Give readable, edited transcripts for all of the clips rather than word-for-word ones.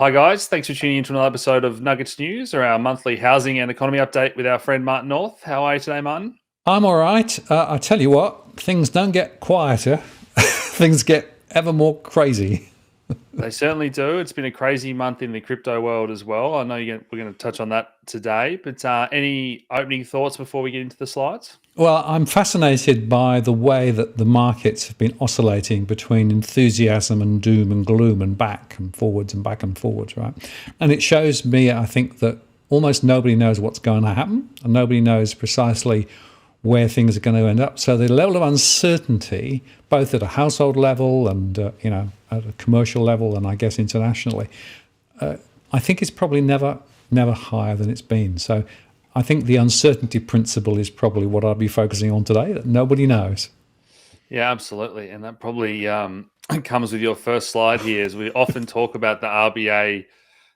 Hi guys, thanks for tuning in to another episode of Nuggets News, or our monthly housing and economy update with our friend Martin North. How are you today, Martin? I'm all right. I tell you what, things don't get quieter. Things get ever more crazy. They certainly do. It's been a crazy month in the crypto world as well. I know we're going to touch on that today, but any opening thoughts before we get into the slides? Well, I'm fascinated by the way that the markets have been oscillating between enthusiasm and doom and gloom and back and forwards and back and forwards, right? And it shows me, I think, that almost nobody knows what's going to happen and nobody knows precisely where things are going to end up. So the level of uncertainty, both at a household level and at a commercial level, and I guess internationally, I think it's probably never higher than it's been. So I think the uncertainty principle is probably what I'll be focusing on today. That nobody knows. Yeah, absolutely, and that probably comes with your first slide here. As we often talk about, the RBA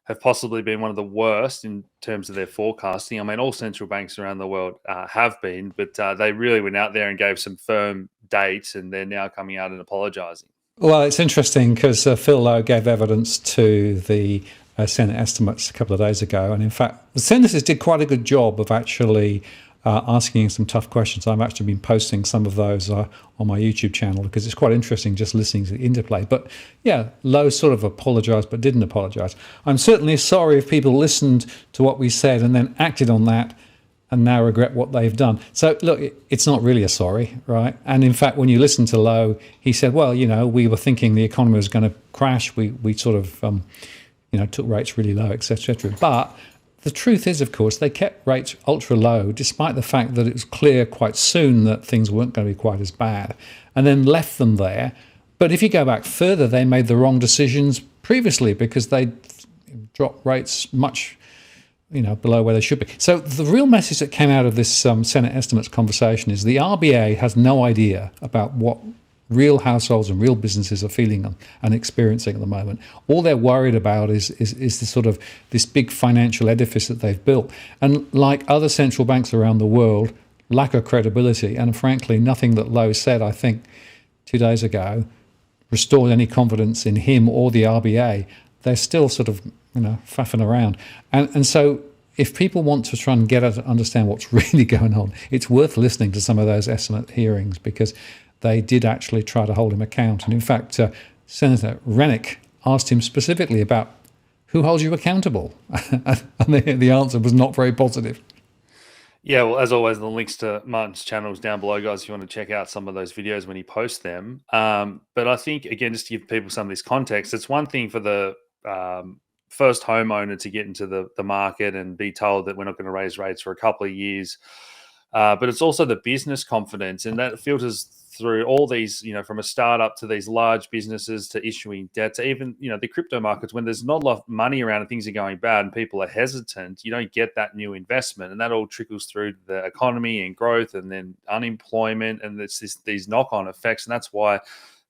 have possibly been one of the worst in terms of their forecasting. I mean, all central banks around the world have been, but they really went out there and gave some firm dates, and they're now coming out and apologising. Well, it's interesting because Phil Lowe gave evidence to the Senate estimates a couple of days ago. And in fact, the senators did quite a good job of actually asking some tough questions. I've actually been posting some of those on my YouTube channel because it's quite interesting just listening to the interplay. But yeah, Lowe sort of apologised but didn't apologise. I'm certainly sorry if people listened to what we said and then acted on that and now regret what they've done. So look, it's not really a sorry, right? And in fact, when you listen to Lowe, he said, well, we were thinking the economy was going to crash. We sort of, took rates really low, et cetera. But the truth is, of course, they kept rates ultra low, despite the fact that it was clear quite soon that things weren't going to be quite as bad, and then left them there. But if you go back further, they made the wrong decisions previously because they dropped rates much below where they should be. So the real message that came out of this Senate estimates conversation is the RBA has no idea about what real households and real businesses are feeling and experiencing at the moment. All they're worried about is this sort of this big financial edifice that they've built. And like other central banks around the world, lack of credibility, and frankly, nothing that Lowe said, I think, 2 days ago, restored any confidence in him or the RBA. They're still sort of faffing around. And so if people want to try and get to understand what's really going on, it's worth listening to some of those estimate hearings because they did actually try to hold him account. And in fact, Senator Rennick asked him specifically about who holds you accountable. And the answer was not very positive. Yeah, well, as always, the links to Martin's channel is down below, guys, if you want to check out some of those videos when he posts them. But I think, again, just to give people some of this context, it's one thing for the first homeowner to get into the market and be told that we're not going to raise rates for a couple of years. But it's also the business confidence, and that filters through all these, from a startup to these large businesses to issuing debt to even, the crypto markets. When there's not a lot of money around and things are going bad and people are hesitant, you don't get that new investment, and that all trickles through to the economy and growth and then unemployment, and it's these knock-on effects. And that's why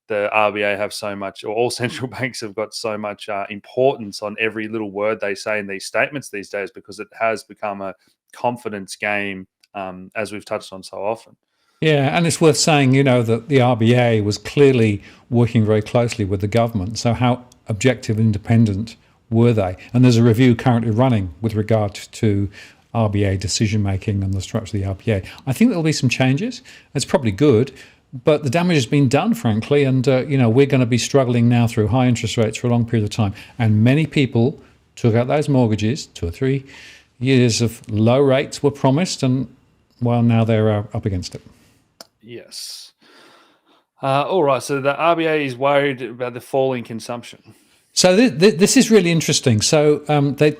the RBA have so much, or all central banks have got so much importance on every little word they say in these statements these days, because it has become a confidence game, as we've touched on so often. Yeah, and it's worth saying, that the RBA was clearly working very closely with the government. So how objective and independent were they? And there's a review currently running with regard to RBA decision-making and the structure of the RBA. I think there'll be some changes. It's probably good, but the damage has been done, frankly. And, we're going to be struggling now through high interest rates for a long period of time. And many people took out those mortgages. 2 or 3 years of low rates were promised, and, well, now they're up against it. Yes. All right. So the RBA is worried about the falling consumption. So this is really interesting. So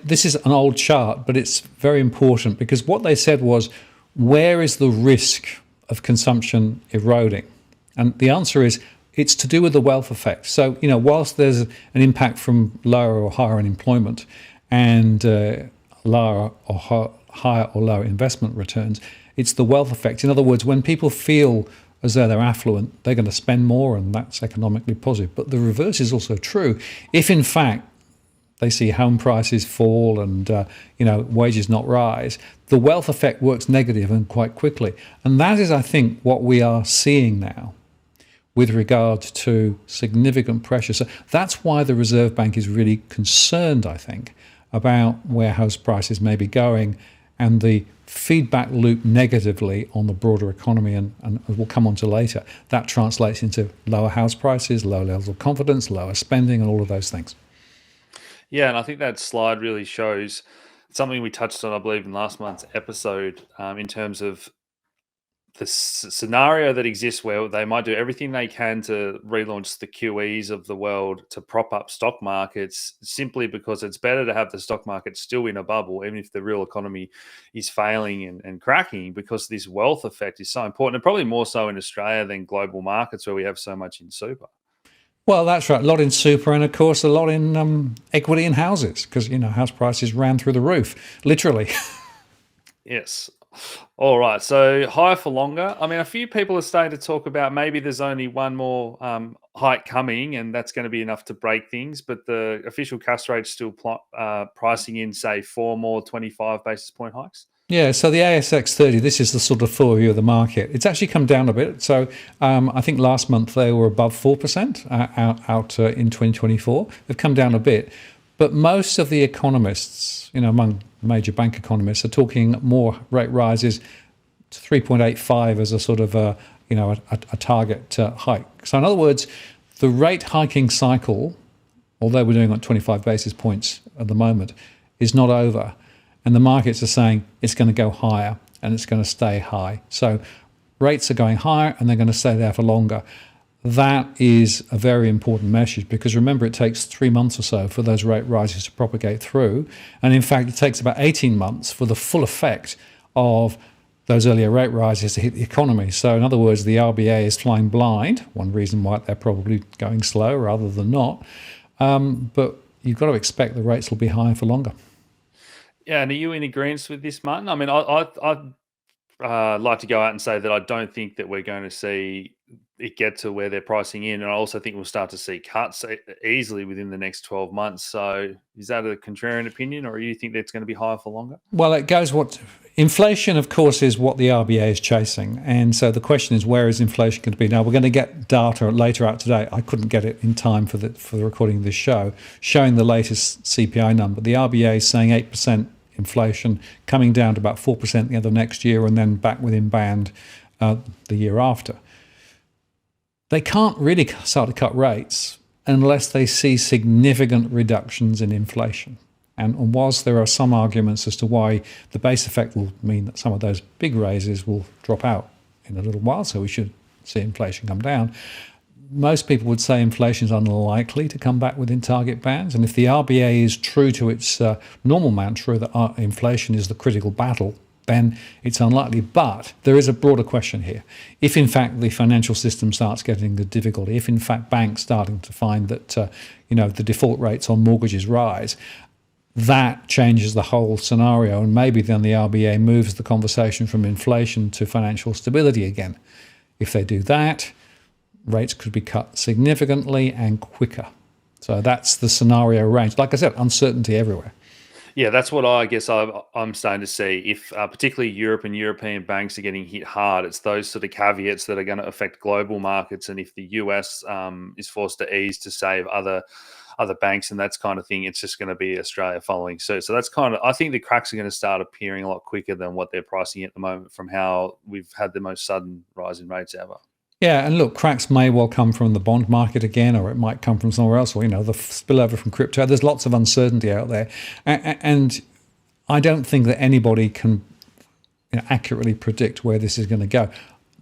this is an old chart, but it's very important because what they said was, where is the risk of consumption eroding? And the answer is, it's to do with the wealth effect. So, whilst there's an impact from lower or higher unemployment and lower or higher or lower investment returns, it's the wealth effect. In other words, when people feel as though they're affluent, they're going to spend more, and that's economically positive. But the reverse is also true. If, in fact, they see home prices fall and wages not rise, the wealth effect works negative and quite quickly. And that is, I think, what we are seeing now. with regard to significant pressure. So that's why the Reserve Bank is really concerned, I think, about where house prices may be going and the feedback loop negatively on the broader economy, and we'll come on to later. That translates into lower house prices, lower levels of confidence, lower spending, and all of those things. Yeah, and I think that slide really shows something we touched on, I believe, in last month's episode, in terms of the scenario that exists where they might do everything they can to relaunch the QEs of the world to prop up stock markets, simply because it's better to have the stock market still in a bubble, even if the real economy is failing and cracking, because this wealth effect is so important, and probably more so in Australia than global markets where we have so much in super. Well, that's right. A lot in super, and of course, a lot in equity in houses, because house prices ran through the roof, literally. Yes. All right. So higher for longer. I mean, a few people are starting to talk about maybe there's only one more hike coming, and that's going to be enough to break things. But the official cash rate's still pricing in, say, 4 more 25 basis point hikes. Yeah, so the ASX 30, this is the sort of full view of the market. It's actually come down a bit. So I think last month they were above 4% out in 2024. They've come down a bit. But most of the economists, among major bank economists, are talking more rate rises to 3.85 as a sort of a target hike. So in other words, the rate hiking cycle, although we're doing on 25 basis points at the moment, is not over. And the markets are saying it's going to go higher and it's going to stay high. So rates are going higher and they're going to stay there for longer. That is a very important message, because remember, it takes 3 months or so for those rate rises to propagate through. And in fact, it takes about 18 months for the full effect of those earlier rate rises to hit the economy. So in other words, the RBA is flying blind. One reason why they're probably going slow rather than not. But you've got to expect the rates will be higher for longer. Yeah, and are you in agreement with this, Martin? I mean, I'd like to go out and say that I don't think that we're going to see it get to where they're pricing in, and I also think we'll start to see cuts easily within the next 12 months. So is that a contrarian opinion, or do you think that's going to be higher for longer? Well, it goes inflation, of course, is what the RBA is chasing. And so the question is, where is inflation going to be? Now, we're going to get data later out today. I couldn't get it in time for the recording of this show, showing the latest CPI number. The RBA is saying 8% inflation, coming down to about 4% the other next year, and then back within band the year after. They can't really start to cut rates unless they see significant reductions in inflation. And whilst there are some arguments as to why the base effect will mean that some of those big raises will drop out in a little while, so we should see inflation come down, most people would say inflation is unlikely to come back within target bands. And if the RBA is true to its normal mantra that inflation is the critical battle, then it's unlikely. But there is a broader question here. If, in fact, the financial system starts getting the difficulty, if, in fact, banks starting to find that the default rates on mortgages rise, that changes the whole scenario, and maybe then the RBA moves the conversation from inflation to financial stability again. If they do that, rates could be cut significantly and quicker. So that's the scenario range. Like I said, uncertainty everywhere. Yeah, that's what I guess I'm starting to see. If particularly Europe and European banks are getting hit hard, it's those sort of caveats that are going to affect global markets. And if the US is forced to ease to save other banks and that kind of thing, it's just going to be Australia following suit. So that's I think the cracks are going to start appearing a lot quicker than what they're pricing at the moment, from how we've had the most sudden rise in rates ever. Yeah, and look, cracks may well come from the bond market again, or it might come from somewhere else, or, the spillover from crypto. There's lots of uncertainty out there. And I don't think that anybody can accurately predict where this is going to go.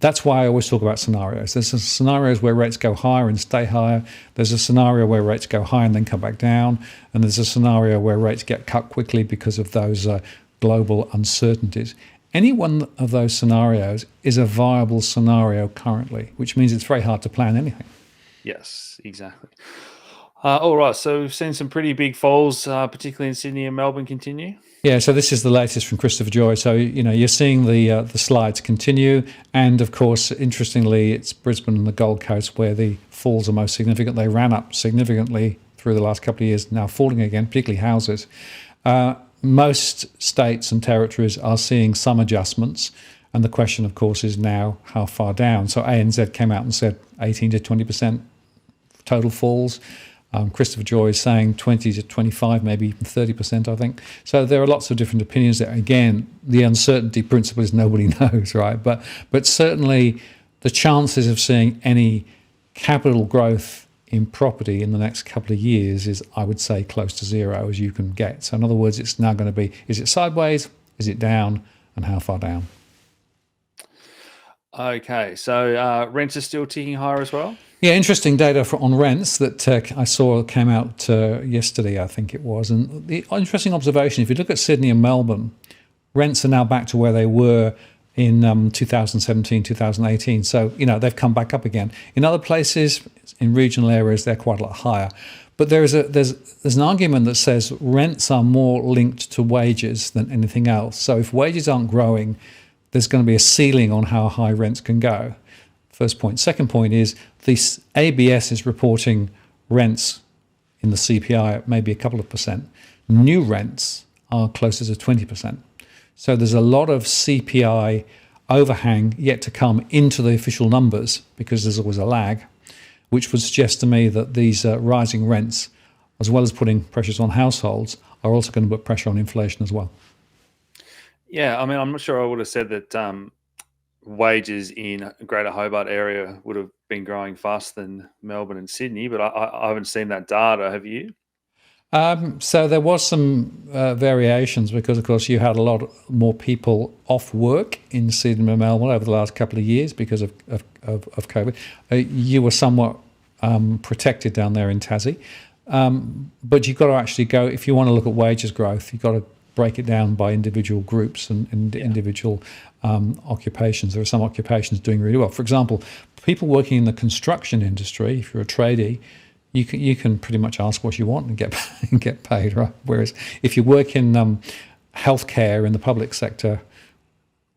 That's why I always talk about scenarios. There's scenarios where rates go higher and stay higher. There's a scenario where rates go high and then come back down. And there's a scenario where rates get cut quickly because of those global uncertainties. Any one of those scenarios is a viable scenario currently, which means it's very hard to plan anything. Yes, exactly. All right, so we've seen some pretty big falls, particularly in Sydney and Melbourne, continue. Yeah, so this is the latest from Christopher Joy. So, you're seeing the slides continue. And, of course, interestingly, it's Brisbane and the Gold Coast where the falls are most significant. They ran up significantly through the last couple of years, now falling again, particularly houses. Most states and territories are seeing some adjustments. And the question, of course, is now how far down. So ANZ came out and said 18 to 20% total falls. Christopher Joy is saying 20 to 25, maybe even 30%, I think. So there are lots of different opinions there. Again, the uncertainty principle is nobody knows, right? But certainly the chances of seeing any capital growth in property in the next couple of years is, I would say, close to zero as you can get. So in other words, it's now going to be, is it sideways, is it down, and how far down? Okay, so rents are still ticking higher as well? Yeah, interesting data on rents that I saw came out yesterday, I think it was. And the interesting observation, if you look at Sydney and Melbourne, rents are now back to where they were in 2017, 2018. So, they've come back up again. In other places, in regional areas, they're quite a lot higher. But there's an argument that says rents are more linked to wages than anything else. So if wages aren't growing, there's going to be a ceiling on how high rents can go. First point. Second point is this ABS is reporting rents in the CPI at maybe a couple of percent. New rents are closer to 20%. So there's a lot of CPI overhang yet to come into the official numbers because there's always a lag, which would suggest to me that these rising rents, as well as putting pressures on households, are also going to put pressure on inflation as well. Yeah, I mean, I'm not sure I would have said that wages in Greater Hobart area would have been growing faster than Melbourne and Sydney, but I haven't seen that data. Have you? So there was some variations because, of course, you had a lot more people off work in Sydney and Melbourne over the last couple of years because of COVID. You were somewhat protected down there in Tassie. But you've got to actually go, if you want to look at wages growth, you've got to break it down by individual groups and individual occupations. There are some occupations doing really well. For example, people working in the construction industry, if you're a tradie, you can pretty much ask what you want and get paid, right? Whereas if you work in healthcare in the public sector,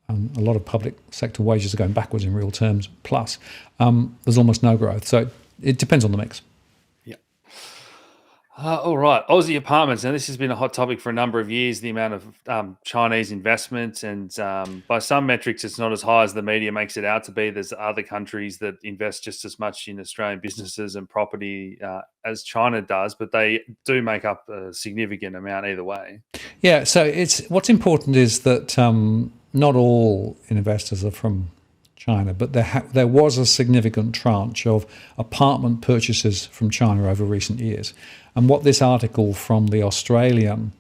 a lot of public sector wages are going backwards in real terms. Plus, there's almost no growth. So it depends on the mix. All right, Aussie apartments. Now, this has been a hot topic for a number of years, the amount of Chinese investment. And by some metrics, it's not as high as the media makes it out to be. There's other countries that invest just as much in Australian businesses and property as China does, but they do make up a significant amount either way. Yeah, so what's important is that not all investors are from China, but there was a significant tranche of apartment purchases from China over recent years. And what this article from the Australian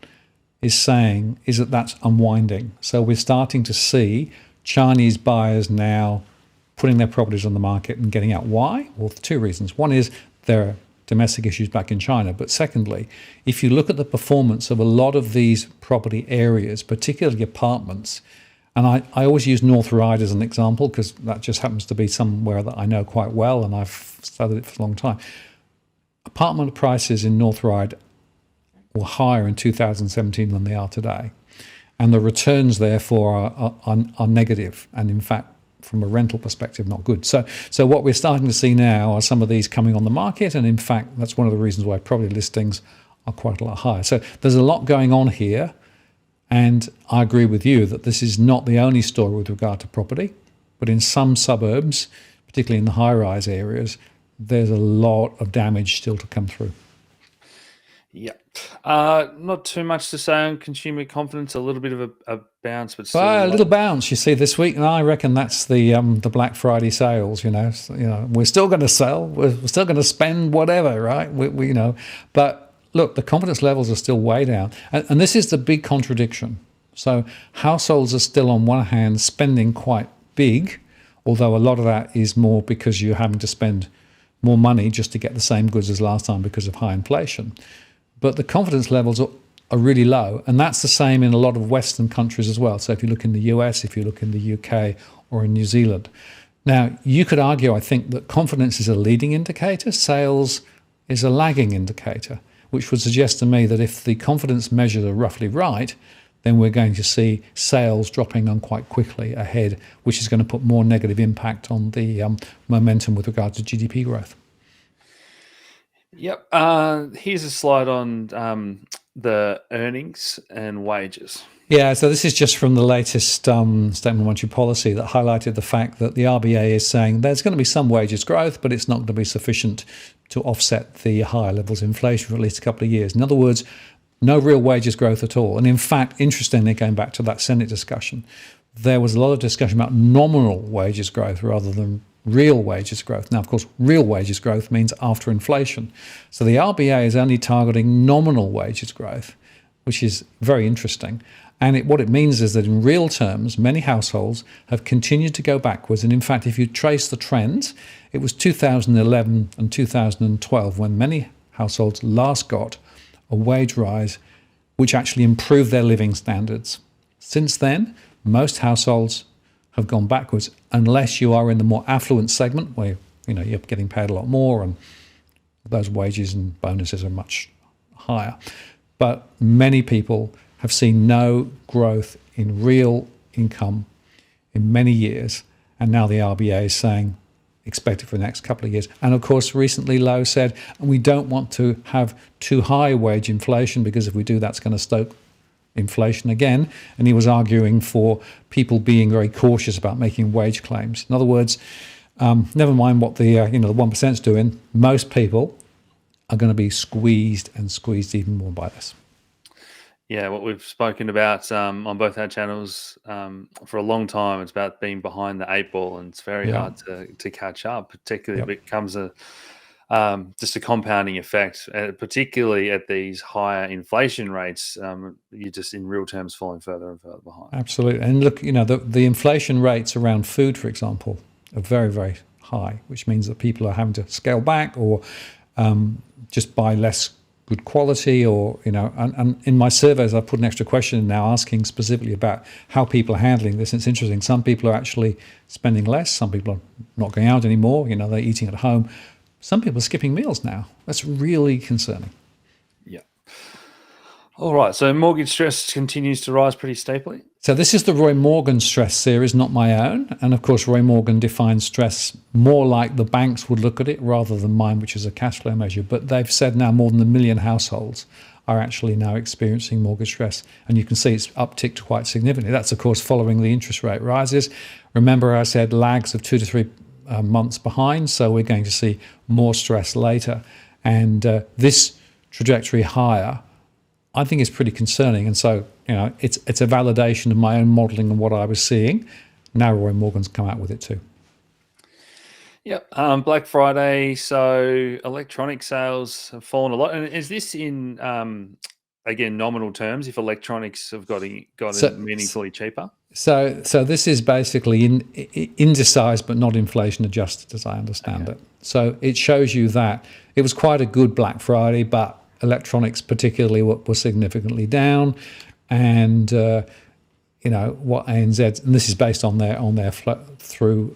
is saying is that that's unwinding. So we're starting to see Chinese buyers now putting their properties on the market and getting out. Why? Well, for two reasons. One is there are domestic issues back in China. But secondly, if you look at the performance of a lot of these property areas, particularly apartments, and I always use North Ryde as an example because that just happens to be somewhere that I know quite well and I've studied it for a long time. Apartment prices in North Ryde were higher in 2017 than they are today. And the returns, therefore, are negative. And in fact, from a rental perspective, not good. So what we're starting to see now are some of these coming on the market. And in fact, that's one of the reasons why property listings are quite a lot higher. So there's a lot going on here. And I agree with you that this is not the only story with regard to property. But in some suburbs, particularly in the high-rise areas, there's a lot of damage still to come through. Yeah. Not too much to say on consumer confidence, a little bit of a bounce, but still a little bounce, you see, this week, and I reckon that's the Black Friday sales, So, we're still going to sell, we're still going to spend whatever, right? We but look, the confidence levels are still way down. And this is the big contradiction. So households are still on one hand spending quite big, although a lot of that is more because you're having to spend more money just to get the same goods as last time because of high inflation. But the confidence levels are really low. And that's the same in a lot of Western countries as well. So if you look in the US, if you look in the UK or in New Zealand. Now, you could argue, I think, that confidence is a leading indicator, sales is a lagging indicator, which would suggest to me that if the confidence measures are roughly right, then we're going to see sales dropping on quite quickly ahead, which is going to put more negative impact on the momentum with regard to GDP growth. Yep. Here's a slide on the earnings and wages. Yeah, so this is just from the latest statement of monetary policy that highlighted the fact that the RBA is saying there's going to be some wages growth, but it's not going to be sufficient to offset the higher levels of inflation for at least a couple of years. In other words, no real wages growth at all. And in fact, interestingly, going back to that Senate discussion, there was a lot of discussion about nominal wages growth rather than real wages growth. Now, of course, real wages growth means after inflation. So the RBA is only targeting nominal wages growth, which is very interesting. And what it means is that in real terms, many households have continued to go backwards. And in fact, if you trace the trends, it was 2011 and 2012 when many households last got a wage rise which actually improved their living standards. Since then, most households have gone backwards unless you are in the more affluent segment where you're getting paid a lot more and those wages and bonuses are much higher. But many people have seen no growth in real income in many years, and now the RBA is saying expect it for the next couple of years. And of course, recently Lowe said, we don't want to have too high wage inflation because if we do, that's going to stoke inflation again. And he was arguing for people being very cautious about making wage claims. In other words, never mind what the 1% is doing, most people are going to be squeezed and squeezed even more by this. Yeah, what we've spoken about on both our channels for a long time, it's about being behind the eight ball, and it's very hard to catch up, particularly if it becomes just a compounding effect, particularly at these higher inflation rates. You're just in real terms falling further and further behind. Absolutely. And look, the inflation rates around food, for example, are very, very high, which means that people are having to scale back or just buy less good quality, or and in my surveys I've put an extra question in now asking specifically about how people are handling this. And it's interesting, some people are actually spending less, some people are not going out anymore, they're eating at home, some people are skipping meals now. That's really concerning. Yeah. All right, so mortgage stress continues to rise pretty steeply. So this is the Roy Morgan stress series, not my own. And of course, Roy Morgan defines stress more like the banks would look at it rather than mine, which is a cash flow measure. But they've said now more than 1 million households are actually now experiencing mortgage stress. And you can see it's upticked quite significantly. That's, of course, following the interest rate rises. Remember, I said lags of 2 to 3 months behind. So we're going to see more stress later. And this trajectory higher, I think, is pretty concerning. And so, it's a validation of my own modelling and what I was seeing. Now Roy Morgan's come out with it too. Yep. Black Friday, so electronic sales have fallen a lot. And is this in, again, nominal terms, if electronics have gotten meaningfully cheaper? So this is basically indicised but not inflation adjusted, as I understand it. So it shows you that it was quite a good Black Friday, but electronics particularly were significantly down. And what ANZ, and this is based on their flow through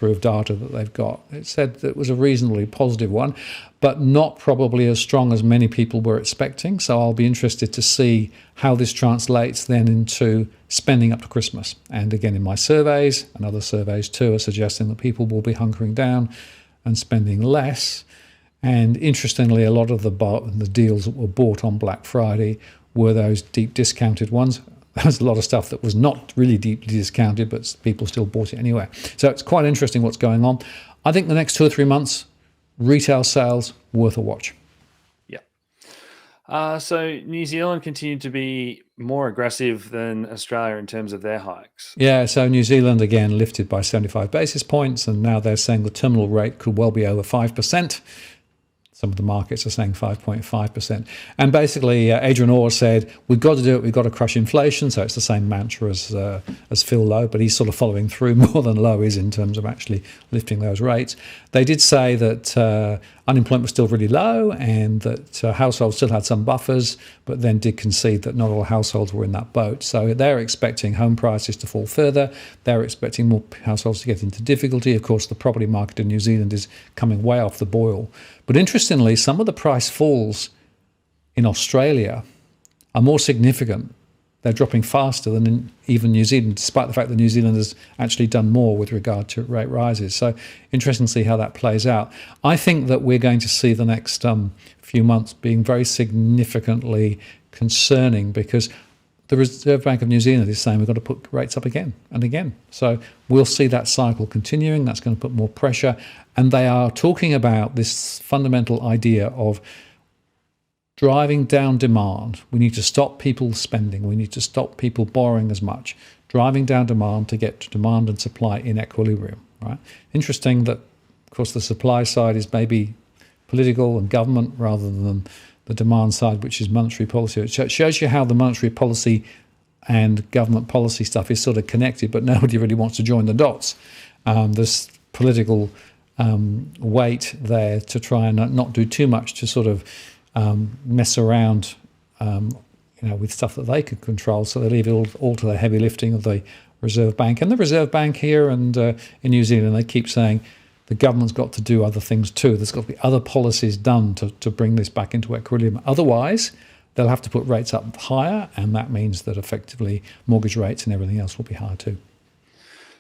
of data that they've got, it said that it was a reasonably positive one, but not probably as strong as many people were expecting. So I'll be interested to see how this translates then into spending up to Christmas. And again, in my surveys and other surveys too are suggesting that people will be hunkering down and spending less. And interestingly, a lot of the deals that were bought on Black Friday were those deep discounted ones. There was a lot of stuff that was not really deeply discounted, but people still bought it anyway. So it's quite interesting what's going on. I think the next 2 or 3 months, retail sales, worth a watch. Yeah. So New Zealand continued to be more aggressive than Australia in terms of their hikes. Yeah, so New Zealand, again, lifted by 75 basis points, and now they're saying the terminal rate could well be over 5%. Some of the markets are saying 5.5%. And basically, Adrian Orr said, we've got to do it, we've got to crush inflation. So it's the same mantra as Phil Lowe, but he's sort of following through more than Lowe is in terms of actually lifting those rates. They did say that unemployment was still really low and that households still had some buffers, but then did concede that not all households were in that boat. So they're expecting home prices to fall further. They're expecting more households to get into difficulty. Of course, the property market in New Zealand is coming way off the boil. But interestingly, some of the price falls in Australia are more significant. They're dropping faster than in even New Zealand, despite the fact that New Zealand has actually done more with regard to rate rises. So interesting to see how that plays out. I think that we're going to see the next few months being very significantly concerning because the Reserve Bank of New Zealand is saying we've got to put rates up again and again. So we'll see that cycle continuing. That's going to put more pressure. And they are talking about this fundamental idea of driving down demand. We need to stop people spending. We need to stop people borrowing as much. Driving down demand to get to demand and supply in equilibrium. Right? Interesting that, of course, the supply side is maybe political and government rather than the demand side, which is monetary policy. It shows you how the monetary policy and government policy stuff is sort of connected, but nobody really wants to join the dots. There's political weight there to try and not do too much to sort of mess around, with stuff that they could control. So they leave it all to the heavy lifting of the Reserve Bank. And the Reserve Bank here and in New Zealand, they keep saying the government's got to do other things too. There's got to be other policies done to bring this back into equilibrium. Otherwise, they'll have to put rates up higher, and that means that effectively mortgage rates and everything else will be higher too.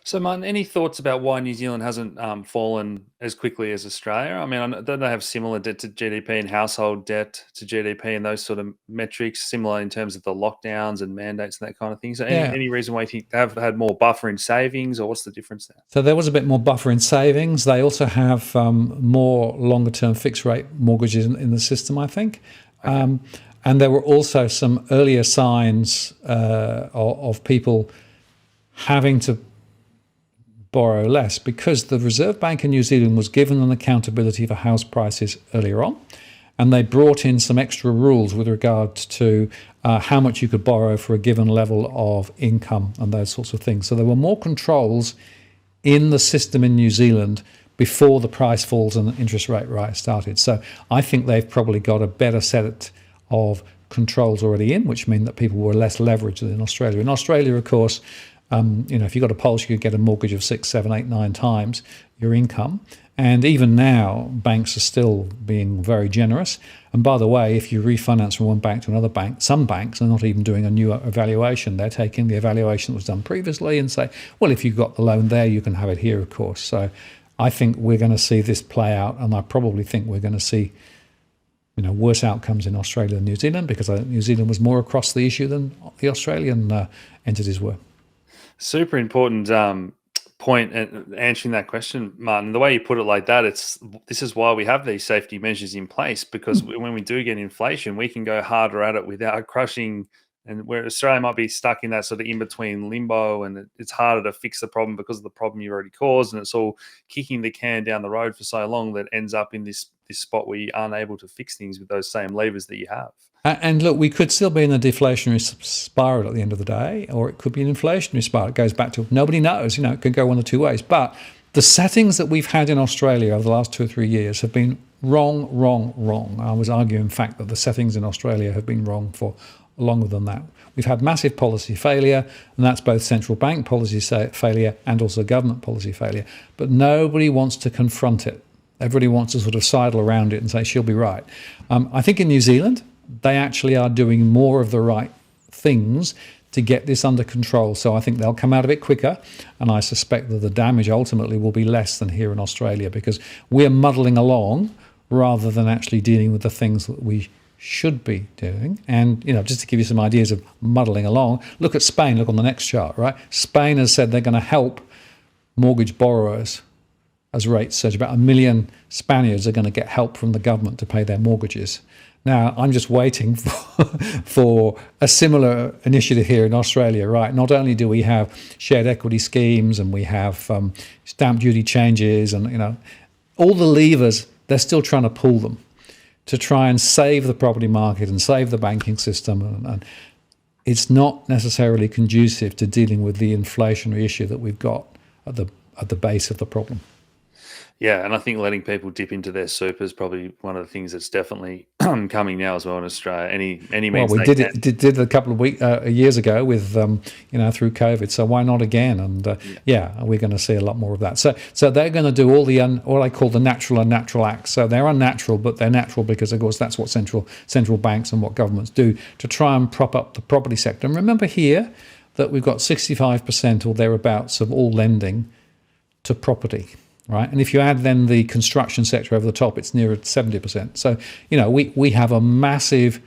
So, Martin, any thoughts about why New Zealand hasn't fallen as quickly as Australia? I mean, don't they have similar debt to GDP and household debt to GDP and those sort of metrics, similar in terms of the lockdowns and mandates and that kind of thing? So any reason why you think they have had more buffer in savings, or what's the difference there? So there was a bit more buffer in savings. They also have more longer-term fixed-rate mortgages in the system, I think. Okay. And there were also some earlier signs of people having to borrow less because the Reserve Bank in New Zealand was given an accountability for house prices earlier on, and they brought in some extra rules with regard to how much you could borrow for a given level of income and those sorts of things. So there were more controls in the system in New Zealand before the price falls and the interest rate rise started. So I think they've probably got a better set of controls already in, which mean that people were less leveraged than in Australia. In Australia, of course, if you got a pulse, you could get a mortgage of 6, 7, 8, 9 times your income. And even now, banks are still being very generous. And by the way, if you refinance from one bank to another bank, some banks are not even doing a new evaluation. They're taking the evaluation that was done previously and say, well, if you've got the loan there, you can have it here, of course. So I think we're going to see this play out, and I probably think we're going to see worse outcomes in Australia than New Zealand, because New Zealand was more across the issue than the Australian entities were. Super important point in answering that question, Martin. The way you put it like that, this is why we have these safety measures in place, because when we do get inflation, we can go harder at it without crushing. And where Australia might be stuck in that sort of in-between limbo, and it's harder to fix the problem because of the problem you've already caused, and it's all kicking the can down the road for so long that ends up in this spot where you aren't able to fix things with those same levers that you have. And look, we could still be in a deflationary spiral at the end of the day, or it could be an inflationary spiral. It goes back to nobody knows. It could go one of two ways. But the settings that we've had in Australia over the last 2 or 3 years have been wrong. I was arguing, in fact, that the settings in Australia have been wrong for longer than that. We've had massive policy failure, and that's both central bank policy failure and also government policy failure. But nobody wants to confront it. Everybody wants to sort of sidle around it and say, she'll be right. I think in New Zealand, they actually are doing more of the right things to get this under control. So I think they'll come out of it quicker, and I suspect that the damage ultimately will be less than here in Australia, because we're muddling along rather than actually dealing with the things that we should be doing. And just to give you some ideas of muddling along, look at Spain. Look on the next chart, right? Spain has said they're going to help mortgage borrowers as rates surge. About 1 million Spaniards are going to get help from the government to pay their mortgages. Now, I'm just waiting for a similar initiative here in Australia, right? Not only do we have shared equity schemes, and we have stamp duty changes, and all the levers, they're still trying to pull them to try and save the property market and save the banking system. And it's not necessarily conducive to dealing with the inflationary issue that we've got at the base of the problem. Yeah, and I think letting people dip into their super is probably one of the things that's definitely coming now as well in Australia. Any means we did it a couple of years ago with through COVID. So why not again? And we're going to see a lot more of that. So they're going to do all the what I call the natural and unnatural acts. So they're unnatural, but they're natural because, of course, that's what central banks and what governments do to try and prop up the property sector. And remember here that we've got 65% or thereabouts of all lending to property. Right, and if you add then the construction sector over the top, it's nearer 70%. So we have a massive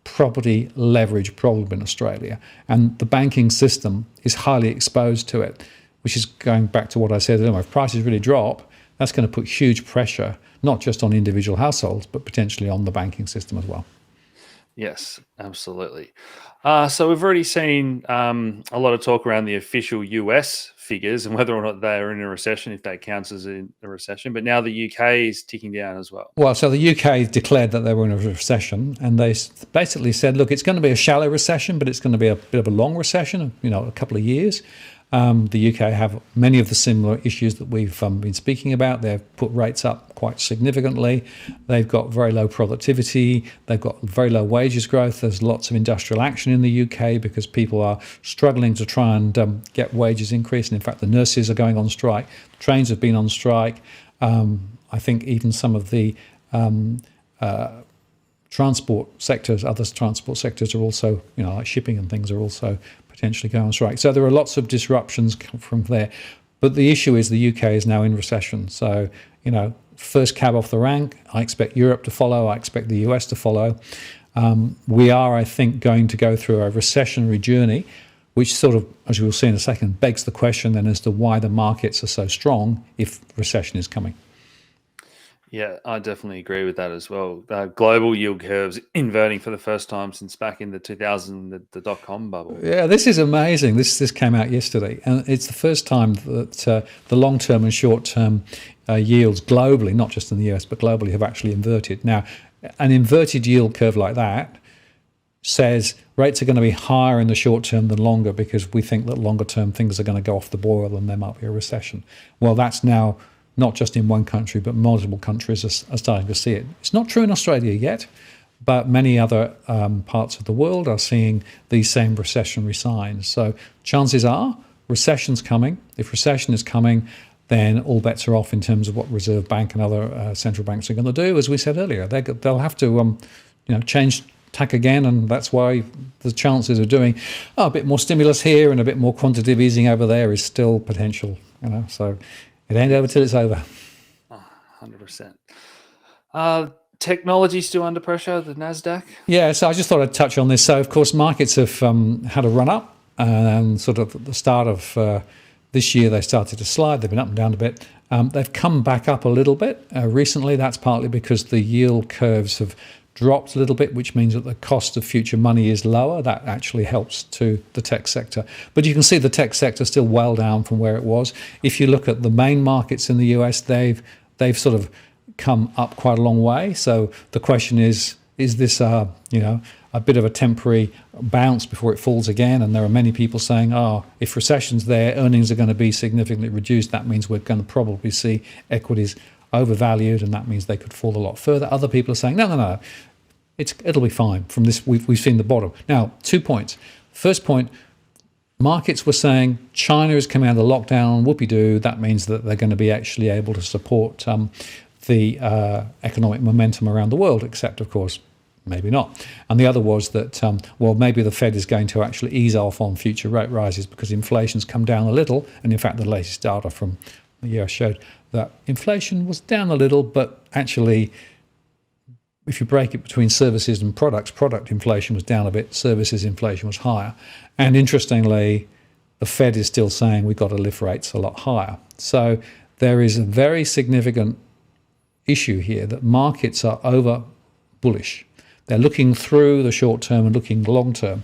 property leverage problem in Australia, and the banking system is highly exposed to it, which is going back to what I said earlier. If prices really drop, that's going to put huge pressure, not just on individual households, but potentially on the banking system as well. Yes, absolutely. So we've already seen a lot of talk around the official US figures and whether or not they are in a recession, if that counts as in a recession. But now the UK is ticking down as well. Well, so the UK declared that they were in a recession, and they basically said, look, it's going to be a shallow recession, but it's going to be a bit of a long recession, a couple of years. The UK have many of the similar issues that we've been speaking about. They've put rates up quite significantly. They've got very low productivity. They've got very low wages growth. There's lots of industrial action in the UK because people are struggling to try and get wages increased. And in fact, the nurses are going on strike. The trains have been on strike. I think even some of the transport sectors, other transport sectors are also, like shipping and things are also potentially going on strike. So there are lots of disruptions from there. But the issue is the UK is now in recession. So, first cab off the rank. I expect Europe to follow. I expect the US to follow. We are, I think, going to go through a recessionary journey, which sort of, as we'll see in a second, begs the question then as to why the markets are so strong if recession is coming. Yeah, I definitely agree with that as well. Global yield curves inverting for the first time since back in the 2000, the dot-com bubble. Yeah, this is amazing. This came out yesterday, and it's the first time that the long-term and short-term yields globally, not just in the US, but globally, have actually inverted. Now, an inverted yield curve like that says rates are going to be higher in the short term than longer because we think that longer term things are going to go off the boil and there might be a recession. Well, that's now not just in one country, but multiple countries are starting to see it. It's not true in Australia yet, but many other parts of the world are seeing these same recessionary signs. So chances are recession's coming. If recession is coming, then all bets are off in terms of what Reserve Bank and other central banks are going to do. As we said earlier, they'll have to change tack again, and that's why the chances of doing a bit more stimulus here and a bit more quantitative easing over there is still potential. So it ain't over till it's over. 100%. Technology still under pressure, the NASDAQ? Yeah, so I just thought I'd touch on this. So, of course, markets have had a run up, and sort of at the start of this year, they started to slide. They've been up and down a bit. They've come back up a little bit recently. That's partly because the yield curves have dropped a little bit, which means that the cost of future money is lower. That actually helps to the tech sector. But you can see the tech sector still well down from where it was. If you look at the main markets in the US, they've sort of come up quite a long way. So the question is this a bit of a temporary bounce before it falls again? And there are many people saying, if recession's there, earnings are going to be significantly reduced. That means we're going to probably see equities overvalued, and that means they could fall a lot further. Other people are saying, no. It'll be fine. From this, we've seen the bottom. Now, 2 points. First point, markets were saying China is coming out of the lockdown, whoopee-doo. That means that they're going to be actually able to support the economic momentum around the world, except, of course, maybe not. And the other was that, maybe the Fed is going to actually ease off on future rate rises because inflation's come down a little. And in fact, the latest data from the US showed that inflation was down a little, but actually, if you break it between services and products, product inflation was down a bit, services inflation was higher. And interestingly, the Fed is still saying we've got to lift rates a lot higher. So there is a very significant issue here that markets are over bullish. They're looking through the short term and looking long term.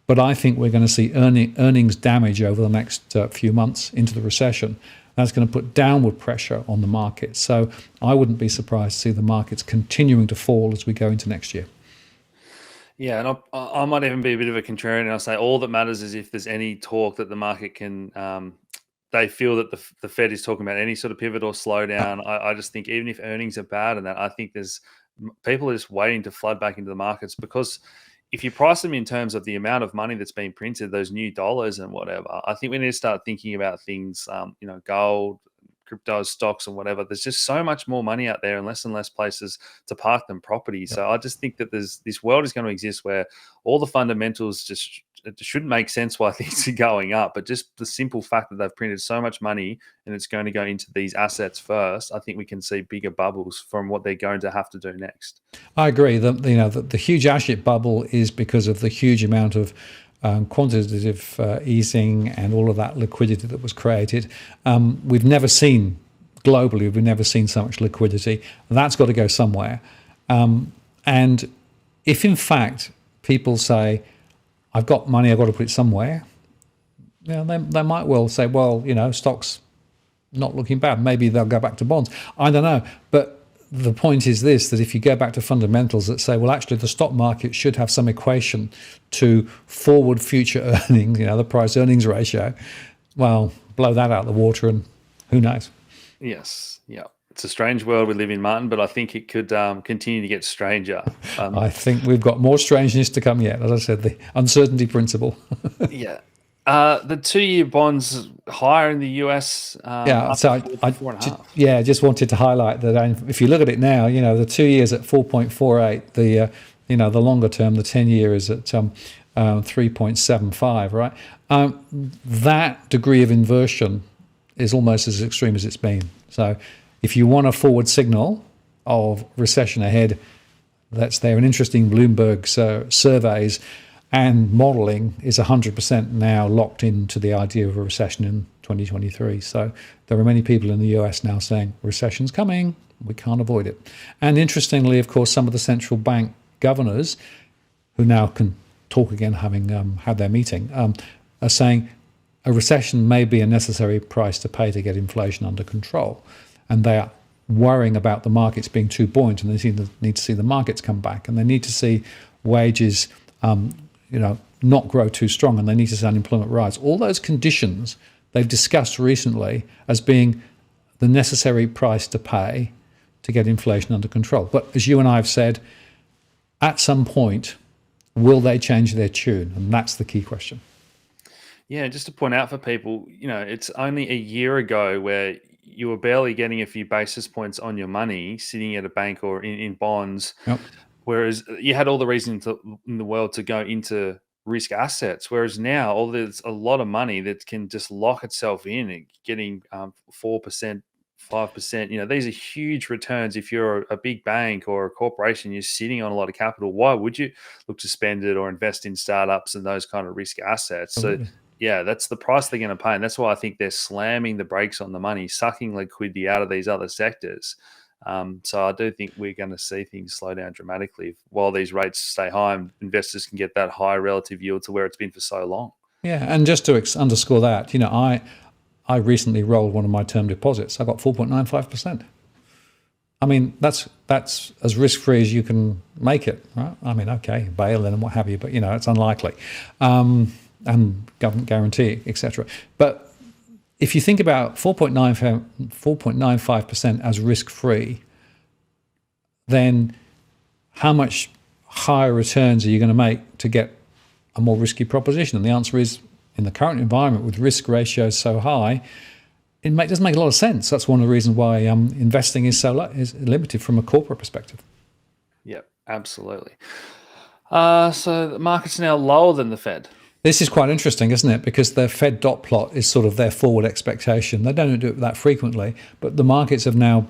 But I think we're going to see earnings damage over the next few months into the recession. That's going to put downward pressure on the market. So I wouldn't be surprised to see the markets continuing to fall as we go into next year. Yeah, and I might even be a bit of a contrarian, and I'll say all that matters is if there's any talk that the market can, they feel that the Fed is talking about any sort of pivot or slowdown. I just think even if earnings are bad and that, I think people are just waiting to flood back into the markets because if you price them in terms of the amount of money that's being printed, those new dollars and whatever, I think we need to start thinking about things, gold, crypto, stocks and whatever. There's just so much more money out there and less places to park than property. So I just think that this world is going to exist where all the fundamentals just it should make sense why things are going up, but just the simple fact that they've printed so much money and it's going to go into these assets first, I think we can see bigger bubbles from what they're going to have to do next. I agree. The huge asset bubble is because of the huge amount of quantitative easing and all of that liquidity that was created. We've never seen globally, we've never seen so much liquidity. That's got to go somewhere. And if in fact people say, I've got money, I've got to put it somewhere, they might well say, well, stocks not looking bad. Maybe they'll go back to bonds. I don't know. But the point is this, that if you go back to fundamentals that say, well, actually the stock market should have some equation to forward future earnings, the price earnings ratio, well, blow that out of the water and who knows? Yes. Yeah. It's a strange world we live in, Martin, but I think it could continue to get stranger. I think we've got more strangeness to come yet. As I said, the uncertainty principle. Yeah. The 2-year bonds higher in the US. So I just wanted to highlight that if you look at it now, the 2 years at 4.48, the longer term, the 10-year is at 3.75, right? That degree of inversion is almost as extreme as it's been. So if you want a forward signal of recession ahead, that's there. An interesting Bloomberg surveys and modelling is 100% now locked into the idea of a recession in 2023. So there are many people in the US now saying recession's coming, we can't avoid it. And interestingly, of course, some of the central bank governors who now can talk again, having had their meeting, are saying a recession may be a necessary price to pay to get inflation under control. And they are worrying about the markets being too buoyant, and they need to see the markets come back, and they need to see wages not grow too strong, and they need to see unemployment rise. All those conditions they've discussed recently as being the necessary price to pay to get inflation under control. But as you and I have said, at some point, will they change their tune? And that's the key question. Yeah, just to point out for people, it's only a year ago where you were barely getting a few basis points on your money sitting at a bank or in bonds. Yep. Whereas you had all the reason in the world to go into risk assets. Whereas now, there's a lot of money that can just lock itself in and getting 4%, 5%. These are huge returns. If you're a big bank or a corporation, you're sitting on a lot of capital. Why would you look to spend it or invest in startups and those kind of risk assets? Absolutely. So, yeah, that's the price they're going to pay. And that's why I think they're slamming the brakes on the money, sucking liquidity out of these other sectors. So I do think we're going to see things slow down dramatically while these rates stay high and investors can get that high relative yield to where it's been for so long. Yeah, and just to underscore that, I recently rolled one of my term deposits. I got 4.95%. I mean, that's as risk-free as you can make it, right? I mean, okay, bail in and what have you, but, it's unlikely. And government guarantee, etc. But if you think about 4.95% as risk-free, then how much higher returns are you going to make to get a more risky proposition? And the answer is, in the current environment with risk ratios so high, it doesn't make a lot of sense. That's one of the reasons why investing is is limited from a corporate perspective. Yep, absolutely. So the market's now lower than the Fed. This is quite interesting, isn't it? Because their Fed dot plot is sort of their forward expectation. They don't do it that frequently, but the markets have now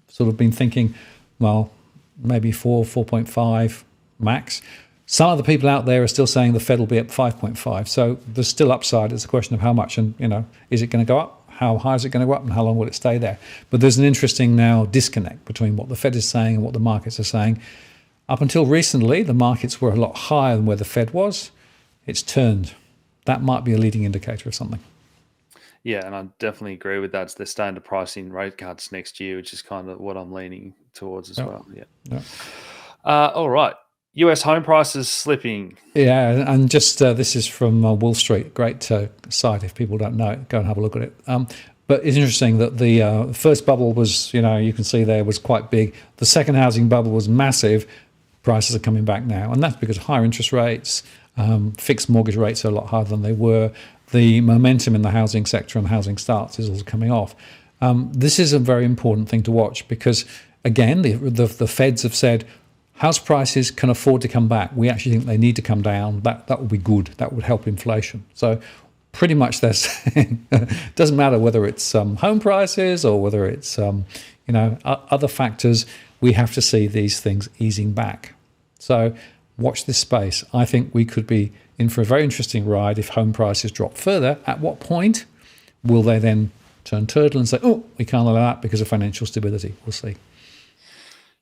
sort of been thinking, well, maybe 4.5 max. Some of the people out there are still saying the Fed will be at 5.5. So there's still upside. It's a question of how much, and is it going to go up? How high is it going to go up, and how long will it stay there? But there's an interesting now disconnect between what the Fed is saying and what the markets are saying. Up until recently, the markets were a lot higher than where the Fed was. It's turned. That might be a leading indicator of something. Yeah, and I definitely agree with that. They're starting to price in rate cuts next year, which is kind of what I'm leaning towards as well. Yeah. All right. US home prices slipping. Yeah, and just this is from Wall Street. Great site. If people don't know it, go and have a look at it. But it's interesting that the first bubble was, you can see there, was quite big. The second housing bubble was massive. Prices are coming back now. And that's because higher interest rates, fixed mortgage rates are a lot higher than they were. The momentum in the housing sector and housing starts is also coming off. This is a very important thing to watch because, again, the Feds have said house prices can afford to come back. We actually think they need to come down. That would be good. That would help inflation. So pretty much they're saying it doesn't matter whether it's home prices or whether it's other factors. We have to see these things easing back. So watch this space. I think we could be in for a very interesting ride if home prices drop further. At what point will they then turn turtle and say, oh, we can't allow that because of financial stability? We'll see.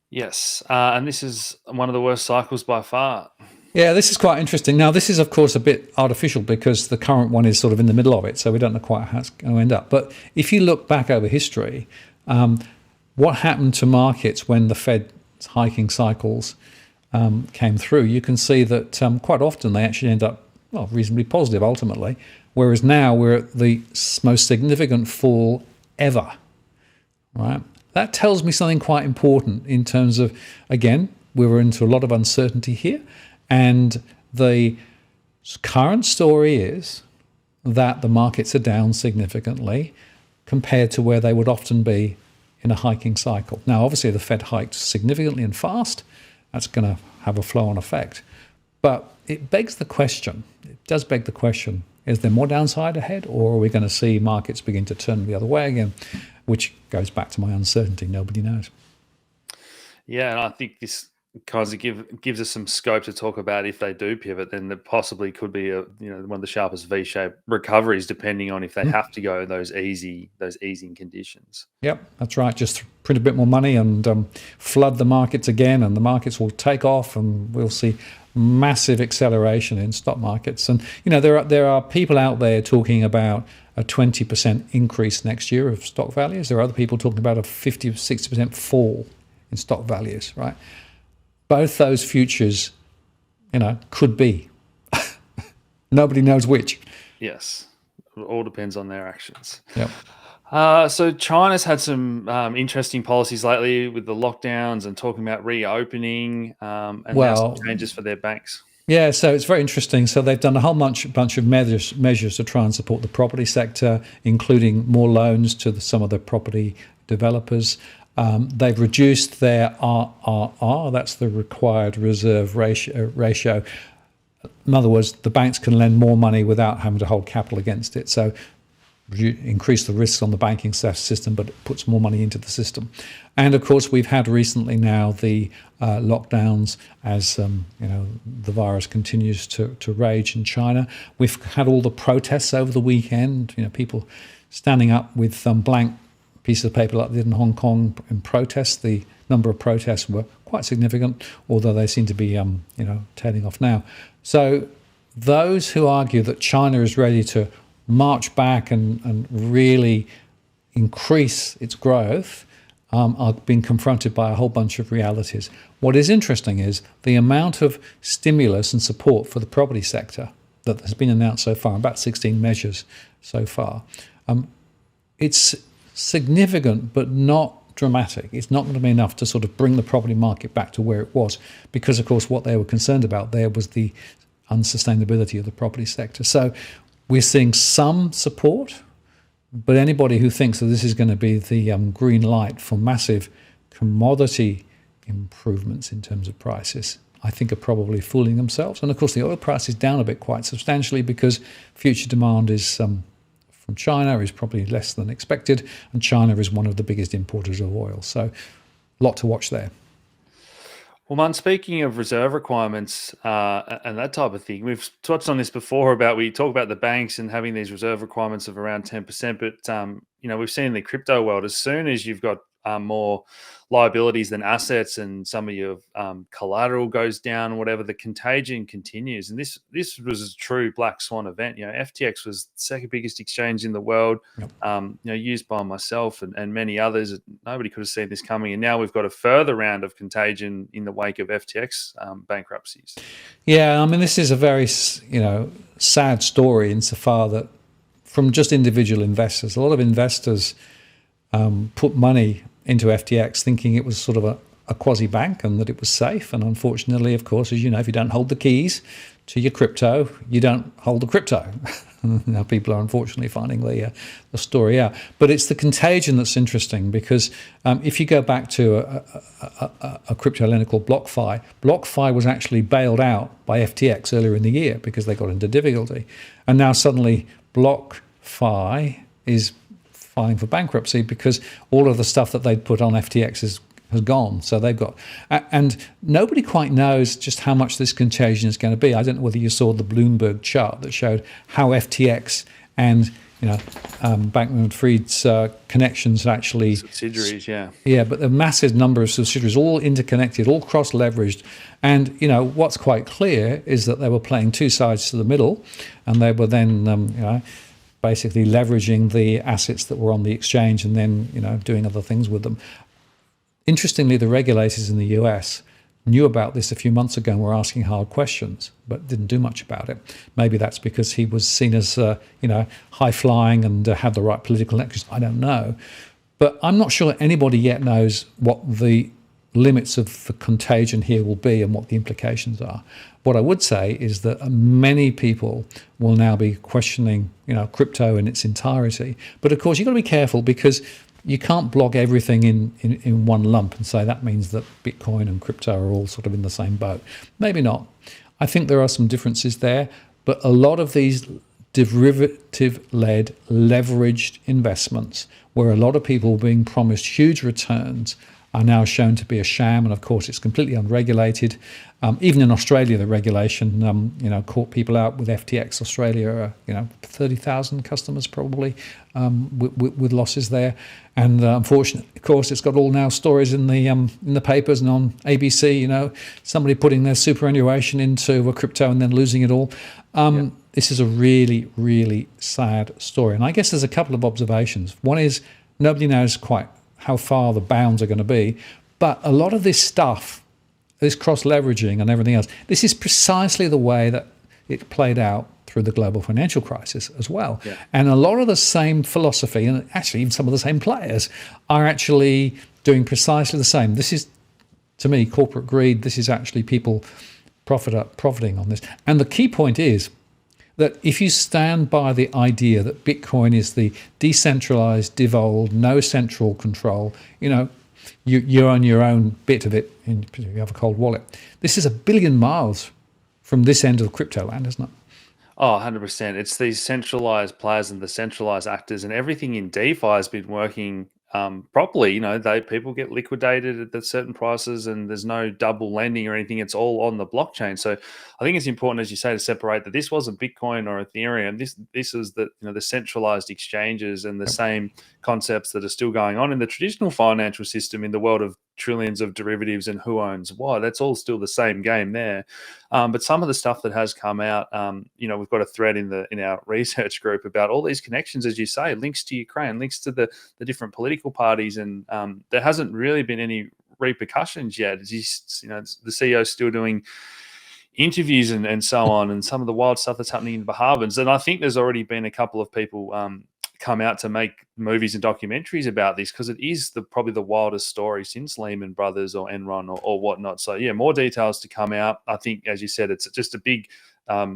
Yes, and this is one of the worst cycles by far. Yeah, this is quite interesting. Now, this is, of course, a bit artificial because the current one is sort of in the middle of it, so we don't know quite how it's going to end up. But if you look back over history, what happened to markets when the Fed's hiking cycles came through, you can see that quite often they actually end up reasonably positive ultimately, whereas now we're at the most significant fall ever, right? That tells me something quite important in terms of, again, we were into a lot of uncertainty here, and the current story is that the markets are down significantly compared to where they would often be in a hiking cycle. Now, obviously, the Fed hiked significantly and fast. That's going to have a flow-on effect. But it does beg the question, is there more downside ahead, or are we going to see markets begin to turn the other way again, which goes back to my uncertainty. Nobody knows. Yeah, and I think this kind of gives us some scope to talk about if they do pivot, then there possibly could be one of the sharpest V-shaped recoveries, depending on if they have to go those easing conditions. Yep, that's right. Just print a bit more money and flood the markets again, and the markets will take off, and we'll see massive acceleration in stock markets. And there are people out there talking about a 20% increase next year of stock values. There are other people talking about a 50 or 60% fall in stock values, right? Both those futures, could be. Nobody knows which. Yes. It all depends on their actions. Yep. So China's had some interesting policies lately with the lockdowns and talking about reopening and now some changes for their banks. Yeah, so it's very interesting. So they've done a whole bunch of measures to try and support the property sector, including more loans to some of the property developers. They've reduced their RRR, that's the required reserve ratio. In other words, the banks can lend more money without having to hold capital against it. So increase the risks on the banking system, but it puts more money into the system. And of course, we've had recently now the lockdowns as the virus continues to rage in China. We've had all the protests over the weekend. People standing up with blank pieces of paper like they did in Hong Kong in protest. The number of protests were quite significant, although they seem to be tailing off now. So those who argue that China is ready to march back and really increase its growth are being confronted by a whole bunch of realities. What is interesting is the amount of stimulus and support for the property sector that has been announced so far, about 16 measures so far. It's significant, but not dramatic. It's not going to be enough to sort of bring the property market back to where it was, because, of course, what they were concerned about there was the unsustainability of the property sector. So we're seeing some support, but anybody who thinks that this is going to be the green light for massive commodity improvements in terms of prices, I think are probably fooling themselves. And of course, the oil price is down a bit quite substantially because future demand is from China is probably less than expected, and China is one of the biggest importers of oil. So a lot to watch there. Well, man, speaking of reserve requirements and that type of thing, we've touched on this before we talk about the banks and having these reserve requirements of around 10%, but we've seen in the crypto world, as soon as you've got more liabilities than assets and some of your collateral goes down, whatever, the contagion continues. And this was a true black swan event. FTX was the second biggest exchange in the world, used by myself and many others. Nobody could have seen this coming. And now we've got a further round of contagion in the wake of FTX bankruptcies. Yeah, I mean, this is a very, sad story insofar that from just individual investors, a lot of investors put money into FTX thinking it was sort of a quasi-bank and that it was safe. And unfortunately, of course, as you know, if you don't hold the keys to your crypto, you don't hold the crypto. Now people are unfortunately finding the story out. But it's the contagion that's interesting, because if you go back to a crypto lender called BlockFi was actually bailed out by FTX earlier in the year because they got into difficulty. And now suddenly BlockFi is filing for bankruptcy because all of the stuff that they'd put on FTX has gone. So they've got, and nobody quite knows just how much this contagion is going to be. I don't know whether you saw the Bloomberg chart that showed how FTX and Bankman-Fried's connections actually subsidiaries, but a massive number of subsidiaries, all interconnected, all cross-leveraged. And what's quite clear is that they were playing two sides to the middle, and they were then basically leveraging the assets that were on the exchange and then doing other things with them. Interestingly, the regulators in the US knew about this a few months ago and were asking hard questions, but didn't do much about it. Maybe that's because he was seen as, high flying and had the right political connections. I don't know. But I'm not sure anybody yet knows what the limits of the contagion here will be and what the implications are. What I would say is that many people will now be questioning, crypto in its entirety. But of course, you've got to be careful, because you can't blog everything in one lump and say that means that Bitcoin and crypto are all sort of in the same boat. Maybe not. I think there are some differences there, but a lot of these derivative-led leveraged investments, where a lot of people are being promised huge returns, are now shown to be a sham. And of course, it's completely unregulated. Even in Australia, the regulation, caught people out with FTX Australia, 30,000 customers probably with losses there. And unfortunately, of course, it's got all now stories in the papers and on ABC, somebody putting their superannuation into a crypto and then losing it all. This is a really, really sad story. And I guess there's a couple of observations. One is nobody knows quite how far the bounds are going to be. But a lot of this stuff, this cross-leveraging and everything else, this is precisely the way that it played out through the global financial crisis as well. Yeah. And a lot of the same philosophy, and actually even some of the same players, are actually doing precisely the same. This is, to me, corporate greed. This is actually people profiting on this. And the key point is that if you stand by the idea that Bitcoin is the decentralized, devolved, no central control, you own your own bit of it, and you have a cold wallet. This is 1 billion miles from this end of the crypto land, isn't it? Oh, 100%. It's these centralized players and the centralized actors, and everything in DeFi has been working properly. People get liquidated at certain prices, and there's no double lending or anything. It's all on the blockchain. So I think it's important, as you say, to separate that this wasn't Bitcoin or Ethereum. This is the centralized exchanges and the same concepts that are still going on in the traditional financial system in the world of trillions of derivatives and who owns what. That's all still the same game there. But some of the stuff that has come out, we've got a thread in our research group about all these connections, as you say, links to Ukraine, links to the different political parties, and there hasn't really been any repercussions yet. It's just, the CEO is still doing interviews and so on, and some of the wild stuff that's happening in Bahamas. And I think there's already been a couple of people come out to make movies and documentaries about this, because it is probably the wildest story since Lehman Brothers or Enron or whatnot. So yeah, more details to come out. I think, as you said, it's just a big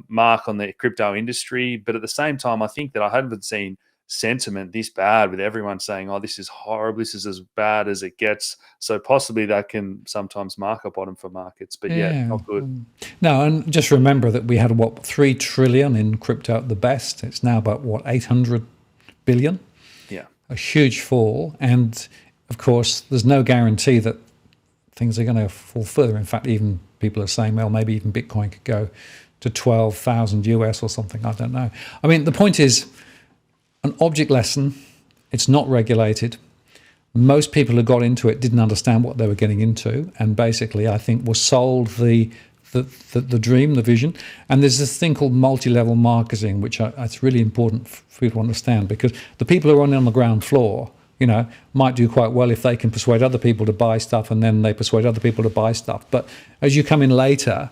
mark on the crypto industry. But at the same time, I think that I haven't seen sentiment this bad, with everyone saying, oh, this is horrible, this is as bad as it gets. So possibly that can sometimes mark a bottom for markets, but yeah, not good. No, and just remember that we had 3 trillion in crypto at the best. It's now about 800 billion. Yeah, a huge fall. And of course, there's no guarantee that things are going to fall further. In fact, even people are saying, well, maybe even Bitcoin could go to 12,000 US or something. I don't know. I mean, the point is, an object lesson, it's not regulated. Most people who got into it didn't understand what they were getting into, and basically, I think, were sold the dream, the vision. And there's this thing called multi-level marketing, which it's really important for people to understand, because the people who are on the ground floor, might do quite well if they can persuade other people to buy stuff, and then they persuade other people to buy stuff. But as you come in later,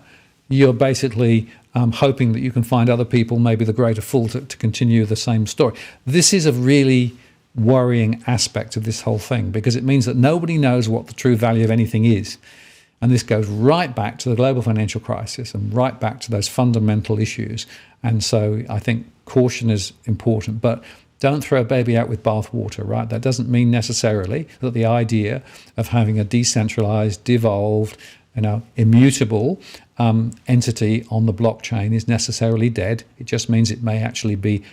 you're basically hoping that you can find other people, maybe the greater fool, to continue the same story. This is a really worrying aspect of this whole thing, because it means that nobody knows what the true value of anything is. And this goes right back to the global financial crisis and right back to those fundamental issues. And so I think caution is important, but don't throw a baby out with bathwater, right? That doesn't mean necessarily that the idea of having a decentralized, devolved, immutable entity on the blockchain is necessarily dead. It just means it may actually be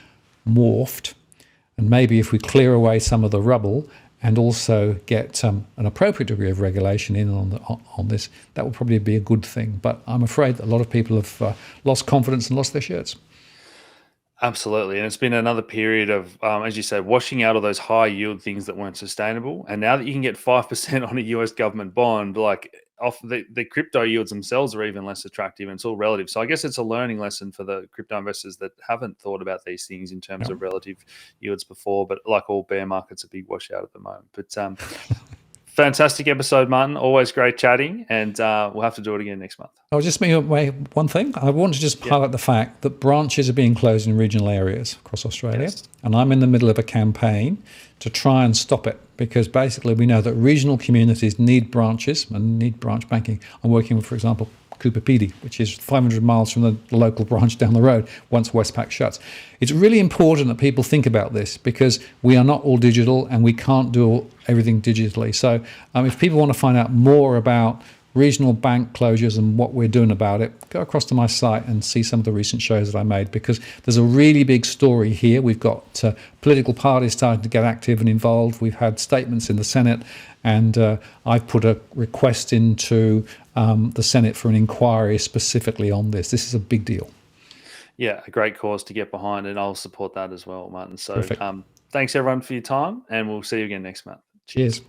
morphed. And maybe if we clear away some of the rubble and also get an appropriate degree of regulation in on this, that will probably be a good thing. But I'm afraid that a lot of people have lost confidence and lost their shirts. Absolutely. And it's been another period of, as you said, washing out all those high yield things that weren't sustainable. And now that you can get 5% on a US government bond, like off the crypto yields themselves are even less attractive, and it's all relative. So I guess it's a learning lesson for the crypto investors that haven't thought about these things in terms of relative yields before. But like all bear markets, a big washout at the moment. But fantastic episode, Martin. Always great chatting, and we'll have to do it again next month. I'll just make one thing. I want to just highlight the fact that branches are being closed in regional areas across Australia, and I'm in the middle of a campaign to try and stop it, because basically we know that regional communities need branches and need branch banking. I'm working with, for example, Cooper Pedy, which is 500 miles from the local branch down the road once Westpac shuts. It's really important that people think about this, because we are not all digital and we can't do everything digitally. So if people want to find out more about regional bank closures and what we're doing about it, go across to my site and see some of the recent shows that I made, because there's a really big story here. We've got political parties starting to get active and involved. We've had statements in the Senate, and I've put a request into the Senate for an inquiry specifically on this. This is a big deal. Yeah, a great cause to get behind, and I'll support that as well, Martin. So thanks everyone for your time, and we'll see you again next month. Cheers.